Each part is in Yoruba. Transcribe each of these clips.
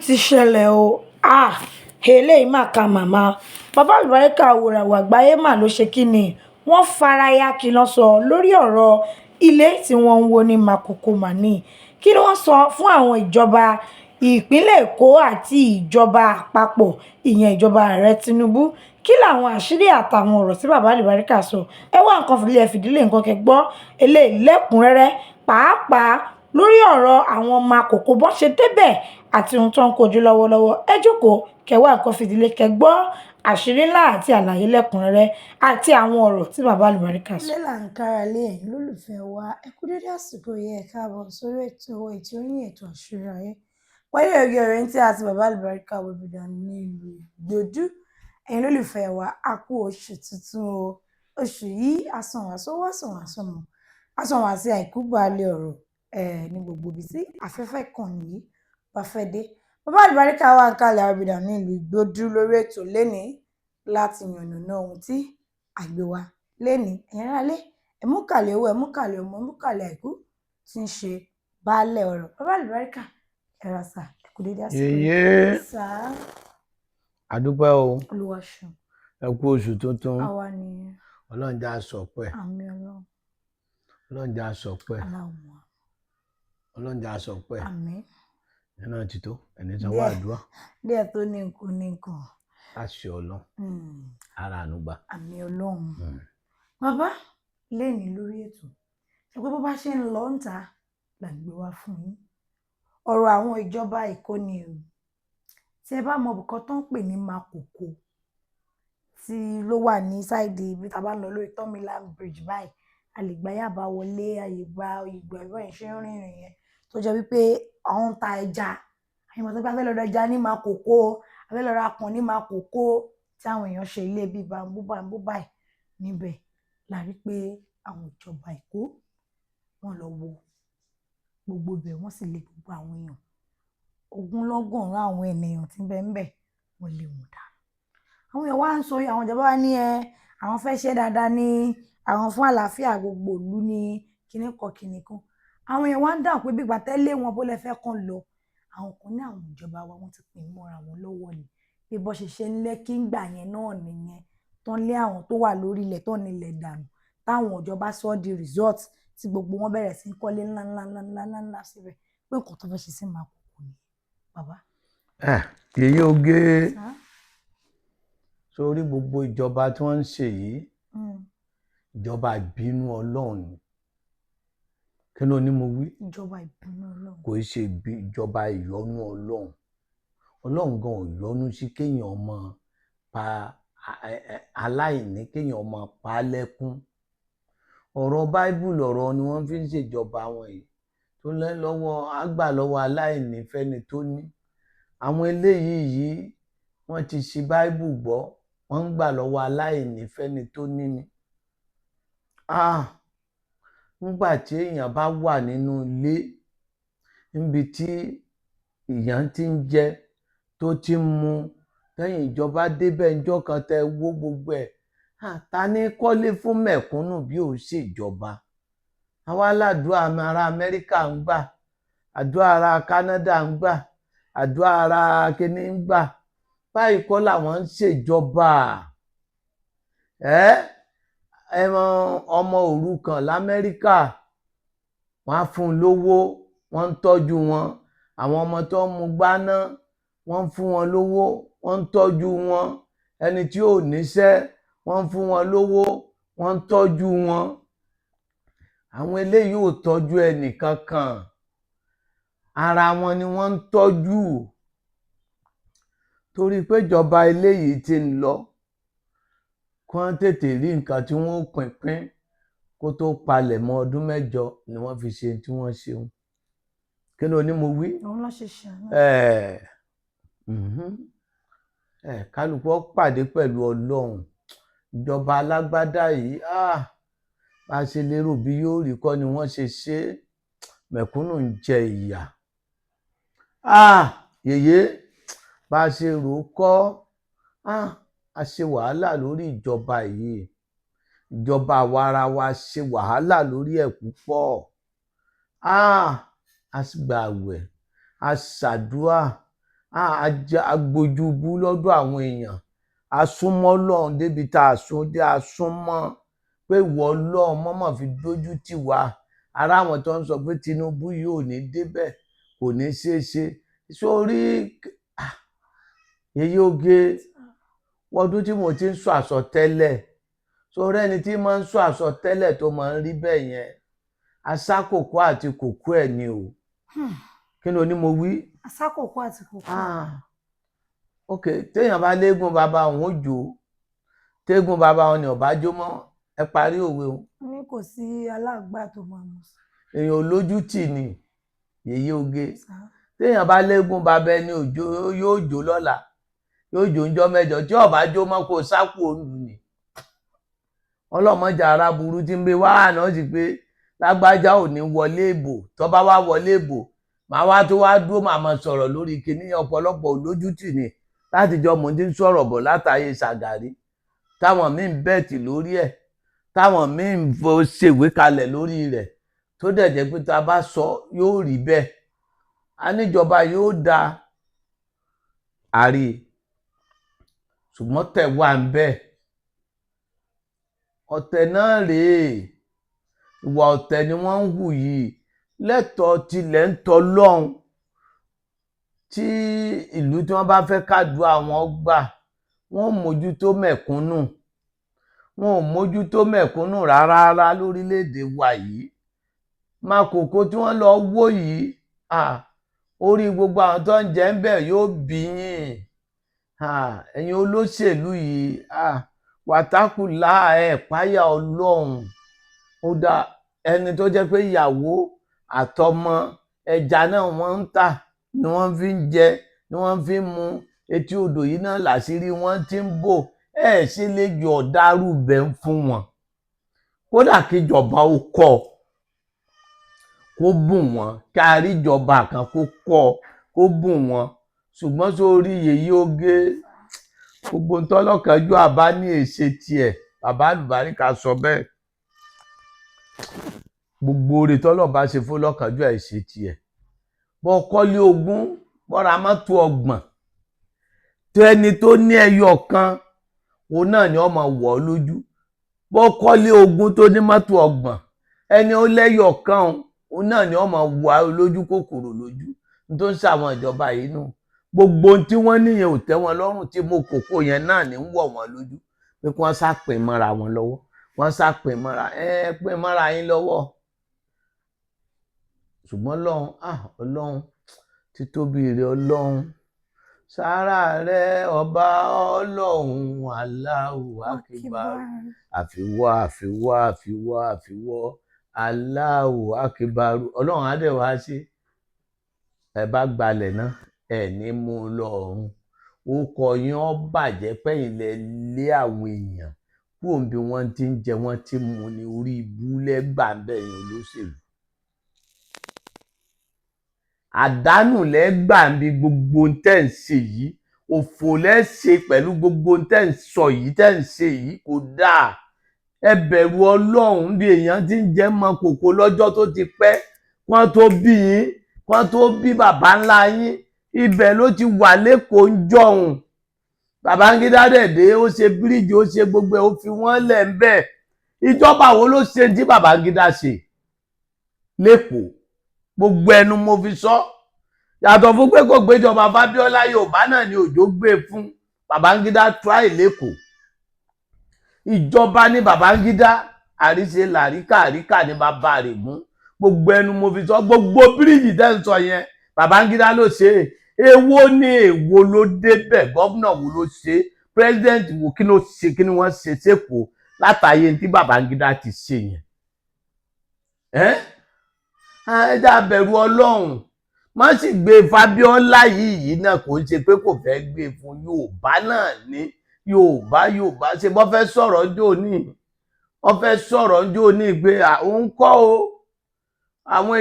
ti ṣẹlẹ̀ o. Eléyìí mà ka màmá. Bàbá àlùbáríkà òwòràwọ̀ àgbáyé mà ló ṣe kí ni. Wọ́n faraya kí lọ sọ lórí ọ̀rọ̀ ilé tí wọ́n ń wó ní Makoko Mani. Kí ni wọ́n sọ fún àwọn ìjọba ìpínlẹ̀ Èkó àti ìjọba àpapọ̀, ìyẹn ìjọba ààrẹ Tinubu? Kí làwọn àṣírí àtàwọn ọ̀rọ̀ tí bàbá àlùbáríkà sọ? Ẹ wá nǹkan fìdílé nǹkan kẹ́ gbọ́ eléyìí lẹ́kùnrẹ́rẹ́, pàápàá lórí ọ̀rọ̀ àwọn Makoko bó ṣe débẹ̀ àti ohun tó ń kojú lọ́wọ́lọ́wọ́. Ẹ jókòó kẹ́ wá nǹkan fìdílé kẹ́ gbọ́ àṣírí ńlá àti àlàyé lẹ́kùnrẹ́rẹ́ àti àwọn ọ̀rọ̀ tí bàbá àlùbáríkà sọ. Ilé là ń kára lé ẹ̀yin lólùfẹ́ wa. Ẹ kú dédé àsìkò yìí, ẹ káàbọ̀ sórí ètò yín, ètò àṣírí ayé. Wáyé ẹ̀rí ọ̀rẹ́ tí àti bàbá àlùbáríkà wọ ibìdá ní ìlú Ìgbòdú. Ẹ̀yin lólùfẹ́ wa, a kú oṣù tuntun o. Oṣù yìí asan wá sówó, asan wá sọ́mọ, asan wá sí àìkú baálẹ̀ ọ̀rọ̀ ní gbogbo ibi tí afẹ́fẹ́ kan yìí bá fẹ́ dé. Bàbá àlùbáríkà wà ń kalẹ̀ àbìdá ní ìlú Ìgbòdú lórí ètò lénìí láti yànnàná ohun tí àgbé wa lénìí. Ẹ̀yin ará lé, ẹ mú kàlẹ̀ owó, ẹ mú kàlẹ̀ ọmọ, ẹ mú kàlẹ̀ àìkú tí ń ṣe baálẹ̀ ọ̀rọ̀. Bàbá àlùbáríkà, ẹ ra sà, ẹ kú dédé àsìkò yìí. Sà. Àdúpẹ́ o. Olúwa ṣeun. Ẹ kú oṣù tuntun. Àwa nìyẹn. Ọlọ́run já sọpẹ́. Àmín Ọlọ́run. Ọlọ́run já sọpẹ́. Aláwọ̀. Ọlọ́run já sọpẹ́. Àmín. Ẹ náà ti tó, ẹni sanwó àdúrà. Díẹ̀ tó ní nǹkan. Láṣẹ Ọlọ́run. Ara ànúgbà. Àmín Ọlọ́run. Bàbá lénìí lórí ètò. Ẹ pé bó bá ṣe ń lọ ń ta là ń gbé wá fún yín. Ọ̀rọ̀ àwọn ìjọba Èkó ni o. Tí ẹ bá mọ bùkọ́ tó ń pè ní Makoko tí ló wà ní sáìdì ibi tá a bá ń lọ lórí Tomiland Bridge báyìí, a lè gba Yaba wọlé, a lè gba ìgbà ìwé ìṣe rìnrìn yẹn tó jẹ́ wípé àwọn ń ta ẹja. Àyìnbó tó bá fẹ́ lọ ra ẹja ní Makoko, a fẹ́ lọ ra pọ̀n ní Makoko tí àwọn èèyàn ṣe ilé bíi bambú báyìí níbẹ̀. La rí pé àwọn ìjọba Èkó wọ́n lọ wo gbogbo ibẹ̀, wọ́n sì lé gbogbo àwọn èèyàn ogunlọ́gọ̀rún àwọn ènìyàn tí ń bẹ ńbẹ̀, wọ́n lé wọn dànù. Àwọn èèyàn wá ń sọ, àwọn ìjọba wa ní àwọn fẹ́ ṣe dáadáa ní àwọn fún àlàáfíà gbogbo ìlú ní kinní kan. Àwọn èèyàn wá ń dáhùn pé bí ìgbà tẹ́lẹ̀ wọn bó lẹ fẹ́ kàn lọ. Àwọn kan ní àwọn ìjọba wa wọ́n ti pín mọ́ra wọn lọ́wọ́ ni. Bí bó ṣe ń Lẹ́kí ńgbà yẹn náà nìyẹn. Tán lé àwọn tó wà lórí ilẹ̀ tó nílẹ̀ dànù. Táwọn ìjọba sọ di resort tí gbogbo wọn bẹ̀rẹ̀ sí ń kọ́lé ńlá síbẹ̀. Pé nǹkan tó fẹ́ ṣe sí Makoko ni. Bàbá. Yèyé oge. Sórí gbogbo ìjọba tí wọ́n ń ṣe yìí, ìjọba ìbínú Ọlọ́run ni. Kí ló ní mo wí? Ìjọba ìbínú Ọlọ́run. Kò ṣe ìjọba ìyọ́nú Ọlọ́run. Ọlọ́run gan ò yọ́nú sí kéèyàn máa pa aláìní, kéèyàn máa pa á lẹ́kún. Ọ̀rọ̀ Báíbùlù ọ̀rọ̀ ni wọ́n fi ń ṣèjọba wọn yìí. Tó lọ́wọ́ àgbà lọ́wọ́ aláìní fẹ́ni tó ní. Àwọn eléyìí yìí wọ́n ti ṣì Báíbù gbọ́, wọ́n ń gbà lọ́wọ́ aláìní fẹ́ni tó ní ni. Nígbà tí èèyàn bá wà nínú ilé níbi tí èèyàn ti ń jẹ tó ti ń mu, lẹ́yìn ìjọba débẹ̀ ńjọ́ kan tẹ wó gbogbo ẹ̀. Ta ní kọ́lé fún mẹ̀kúnnù bí ò ṣèjọba? Àwa ládùúrà ará Amẹ́ríkà ń gbà, àdúrà ará Canada ń gbà, àdúrà ará kíní ń gbà. Báyìí kọ́ làwọn ń ṣèjọba. Ọmọ òrukàn l'Amẹ́ríkà, wọ́n á fún un lówó, wọ́n ń tọ́jú wọn. Àwọn ọmọ tó ń mu gbáná, wọ́n ń fún wọn lówó, wọ́n ń tọ́jú wọn. Ẹni tí ò níṣẹ́, wọ́n ń fún wọn lówó, wọ́n ń tọ́jú wọn. Àwọn eléyìí ò tọ́jú ẹnì kankan. Ara wọn ni wọ́n ń tọ́jú. Torí pé ìjọba eléyìí ti ń lọ, kí wọ́n tètè rí nǹkan tí wọ́n pínpín kó tó palẹ̀ mọ́ ọdún 8 ni wọ́n fi ṣe tí wọ́n ṣeun. Kí ló ní mo wí? Òun ló ṣe ṣe. Kálukú pàdé pẹ̀lú Ọlọ́run. Ìjọba alágbádá yìí, bá ṣe lérò bí yóò rí kọ́ ni wọ́n ṣe ṣe. Mẹ̀kúnnù ń jẹ ìyà. Yèyé, bá ṣe rò ó kọ́, a ṣe wàhálà lórí ìjọba yìí. Ìjọba àwarawa ṣe wàhálà lórí ẹ̀ púpọ̀. A gbààwẹ̀, a ṣàdúà, agbójúbú lọ́dọ̀ àwọn èèyàn, a súnmọ́ Ọlọ́run débi tá a sún dé, a súnmọ́ pé ìwọ Ọlọ́run mọ́mọ́ fi dójú tì wá. Ara àwọn tó ń sọ pé Tinubu yìí ò ní débẹ̀, kò ní ṣeé ṣe. Sórí Yèyé Oge, ọdún tí mo ti ń sọ àsọtẹ́lẹ̀, sórí ẹni tí máa ń sọ àsọtẹ́lẹ̀ tó máa ń rí bẹ́ẹ̀ yẹn, aṣákòkò àti kòkó ẹ̀ ni o. Kí ni o ní mo wí? Aṣákòkò àti kòkó. Ok, téèyàn bá léegun bàbá òun ó jó, téegun bàbá òun ni ọ̀bá jó mọ́, ẹ parí òwe o. Ní kò sí aláàgbà tó máa mú sí. Èèyàn olójútì ni Yèyé Oge. Téèyàn bá léegun bàbá ẹni òjò yóò jó lọ́la, yóò jó ńjọ́ mẹ́jọ, tí ọ̀bá jó mọ́ kó sákò òlù ni. Ọlọ́mọjà ara burú tí ń gbé wá àná sí pé lágbájá ò ní wọlé ìbò, tó bá wá wọlé ìbò màá wá tó wá dúró màá máa sọ̀rọ̀ lórí kíní. Ọ̀pọ̀lọpọ̀ olójútì ni látijọ́ mo ti ń sọ̀rọ̀ bọ̀ látàyè Ṣàgàrí, táwọn míì ń bẹ́ẹ̀tì lórí ẹ̀, táwọn míì ń ṣèwé kalẹ̀ lórí rẹ̀, tó dẹ̀ jẹ́ pé tá a bá sọ yóò rí bẹ́ẹ̀. A níjọba yóò da àrí, ṣùgbọ́n tẹ̀ wá ń bẹ́ẹ̀. Ọ̀tẹ̀ náà rèé, ìwà ọ̀tẹ̀ ni wọ́n ń hù yìí. Lẹ́tọ̀ọ́ tilẹ̀ ń tọ́ lọ́hùn, tí ìlú tí wọ́n bá fẹ́ kádùá àwọn gbà, wọ́n ò mójútó mẹ̀kúnnù, wọn ò mójútó mẹ̀kúnnù rárá lórílẹ̀‐èdè wa yìí. Makòkò tí wọ́n lọ wó yìí, orí gbogbo àwọn tó ń jẹ ń bẹ̀ yóò bí yín. Ẹ̀yin olóṣèlú yìí, wàtákùlá ẹ̀ páyà Ọlọ́run. Ó dá ẹni tó jẹ́ pé ìyàwó àtọmọ ẹja náà wọ́n ń tà, ni wọ́n fi ń jẹ, ni wọ́n fi ń mu. Etí odò yìí náà làṣírí wọ́n ti ń bò. Ṣe lè yọ ọ̀dàrú bẹ́ ń fún wọn. Kódà kíjọba ó kọ́, kó bùn wọn, kí àríjọba kan kó kọ́, kó bùn wọn. Ṣùgbọ́n sórí Yèyé Oge, gbogbo ntọ́lọ́kànjú àbá ní èṣe tiẹ̀, bàbá àlùbáríkà sọ bẹ́ẹ̀. Gbogbo oore tọ́lọ́run bá ṣe fún lọ́kànjú àìṣe tiẹ̀. Bọ́ kọ́lé ogún, bọ́ra mọ́tò 30, tó ẹni tó ní ẹyọ kan, òun náà ni ó máa wọ̀ ọ́ lójú. Bọ́ kọ́lé ogún tó ní mọ́tò 30, ẹni ó lẹ́yọ̀ kan, òun náà ni ó máa wọ̀ ọ́ lójú kòkòrò lójú. N tó ń ṣàwọn ìjọba yìí nù. Gbogbo ohun tí wọ́n níyẹn ò tẹ́ wọn lọ́rùn, tí mo kòkó yẹn náà ní ń wọ̀ wọ́n lójú. Pé kí wọ́n sápin mọ́ra wọn lọ́wọ́. Wọ́n sápin mọ́ra, pin mọ́ra yín lọ́wọ́. Ṣùgbọ́n Ọlọ́run, títóbi rẹ̀ Ọlọ́run, sára rẹ̀ ọba Ọlọ́run, Allahu Akbar. Àfiwọ́, àfiwọ́, àfiwọ́, àfiwọ́, Allahu Akbar. Ọlọ́run á dẹ̀ wá ṣe. Ẹ bá gbalẹ̀ náà, ní mú lọ ọ̀run. Ó kọ yín ó bàjẹ́ pẹ́yìn lẹ lé àwọn èèyàn kúrò bí wọ́n ti ń jẹ, wọ́n ti mú ní orí ibú lẹ́gbàá bẹ́yìn olóṣèlú. Àdánù lẹ́gbàá bí gbogbo tẹ́ ń ṣe yìí, òfò lẹ́ṣe pẹ̀lú gbogbo tẹ́ ń sọ yìí, tẹ́ ń ṣe yìí kò dáa. Ẹ bẹ̀rù Ọlọ́run bí èèyàn ti ń jẹ́ mọ́ kòkó lọ́jọ́ tó ti pẹ́, wọ́n tó bí yín, wọ́n tó bí bàbá ńlá yín, ibẹ̀ ló ti wà lẹ́kọ̀ọ́ ń jọ̀hún. Babangida dẹ̀dẹ̀ ó ṣe bíríìjì, ó ṣe gbogbo ẹ̀, ó fi wọ́n lẹ̀ ń bẹ̀. Ìjọba wo ló ṣe tí Babangida ṣe lẹ́kọ̀ọ́? Gbogbo ẹnu mo fi sọ. Yàtọ̀ fún pé kò gbéjọba Fábíọ́lá, Yorùbá náà ni òjò gbé fún. Babangida try lẹ́kọ̀ọ́. Ìjọba ní Babangida, àríṣe làríkà, àríkà ní bàbá rẹ̀ mú. Gbogbo ẹnu mo fi sọ. Gbogbo bíríìjì tẹ́ ń sọ yẹn Babangida ló ṣe. Èwo ni èwo ló débẹ̀? Gómìnà wo ló ṣe? Pírẹ́sidẹ́ǹtì wo kí ló ṣe? Kí ni wọ́n ṣe sẹ́kọ̀ọ́ látàyè tí Babangida ti ṣe yẹn? Ẹ já bẹ̀rù Ọlọ́run. Má sì gbé Fábíọ́lá yìí náà, kò ń ṣe pé kò fẹ́ gbé fún Yorùbá náà ní. Yorùbá ṣe bọ́ fẹ́ sọ̀rọ̀ jóní. Wọ́n fẹ́ sọ̀rọ̀ jóní pé òun kọ́ o. Àwọn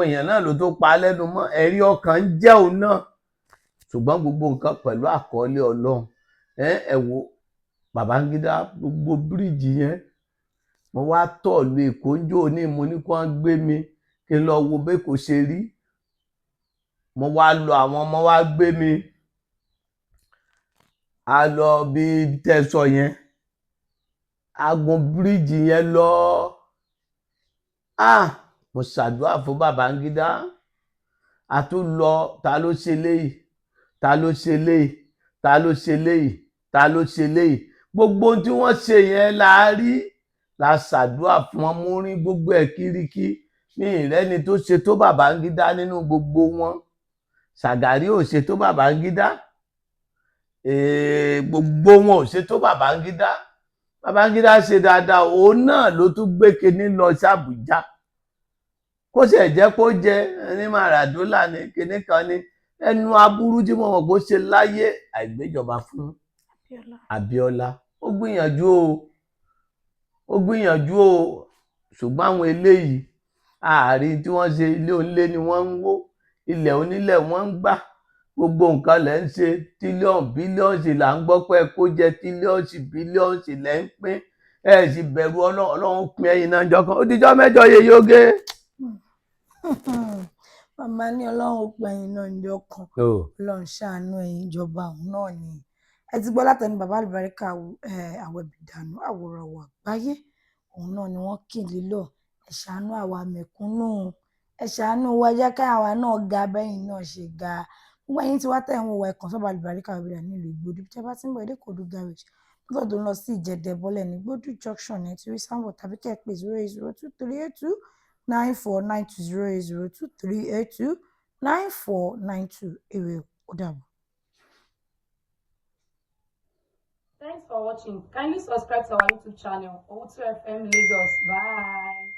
èèyàn náà ló tó pa lẹ́nu mọ́. Ẹ̀rí ọkàn ń jẹ́ òun náà. Ṣùgbọ́n gbogbo nǹkan pẹ̀lú àkọọ́lẹ̀ Ọlọ́run. Ẹ wo Babangida, gbogbo bíríìjì yẹn. Mo wá tọ̀ lu Èkó jóní, mo ní kí wọ́n gbé mi kí n lọ wo bí kò ṣe rí. mo wá lọ àwọn ọmọ wá gbé mi a lọ bí tẹsọ yẹn a gun bíríìjì yẹn lọ mo ṣàdúrà fún Babangida a tún lọ ta ló ṣe léyìí ta ló ṣe léyìí ta ló ṣe léyìí ta ló ṣe léyìí gbogbo ohun tí wọ́n ṣe yẹn la rí la ṣàdúrà fún wọn mú rí gbogbo ẹ̀ kíríkí ní ìrẹ́ni tó ṣe tó Babangida nínú gbogbo wọn Ṣàgàrí ò ṣe tó Babangida gbogbo wọn ò ṣe tó Babangida Babangida ṣe dáadáa òun náà ló tún gbé kinní lọ sí Àbújá kó sì jẹ́ kó jẹ ní Maradona ní kinní kan ní ẹnu aburú tí mo mọ̀ kó ṣe láyé àìgbéjọba fún Abíọ́lá ó gbìyànjú o ṣùgbọ́n àwọn eléyìí ààrin tí wọ́n ṣe ilé onílé ni wọ́n ń wó ilẹ̀ onílẹ̀ wọ́n ń gbà gbogbo nǹkan lẹ́ ń ṣe tírílíọ̀nù bílíọ̀nù là ń gbọ́ pé kó jẹ tírílíọ̀nù bílíọ̀nù lẹ́ ń pín ẹ̀ sì bẹ̀rù Ọlọ́run pín ẹ̀yin náà jọkan ó dijọ́ mẹ́jọ yeye oge. màmá ní Ọlọ́run pín ẹ̀yin náà jọkan Ọlọ́run ṣàánú ẹ̀yin ìjọba òun náà ni ẹ ti gbọ́ látẹnu bàbá àlùbáríkà Àwẹ̀bìdànù àwòràwọ̀ àgbáyé òun náà ni wọ́n kì í lílọ ẹ ṣàánú àwa mẹ̀kúnnù ẹ ṣàánú wa jẹ́ ká àwa náà ga bẹ́yìn náà ṣe ga gbogbo ẹ̀yin tí wá tẹ̀ ń wọ ẹ̀kan sọ́ba àlùbáríkà Àwẹ̀bìdànù nílùú Ìgbòdú tí ẹ bá ti ń bọ̀ èdè Ìkòdú garage nígbà tó ń lọ sí Ìjẹ̀dẹ̀ bọ́lẹ̀ ní Ìgbòdú junction ní torí sáńbọ̀ tàbí kẹ́ ẹ pè 08023829492 08023829492 èrè ó dàbọ̀. Thanks for watching. Kindly subscribe to our YouTube channel, Owutu FM Lagos. Bye.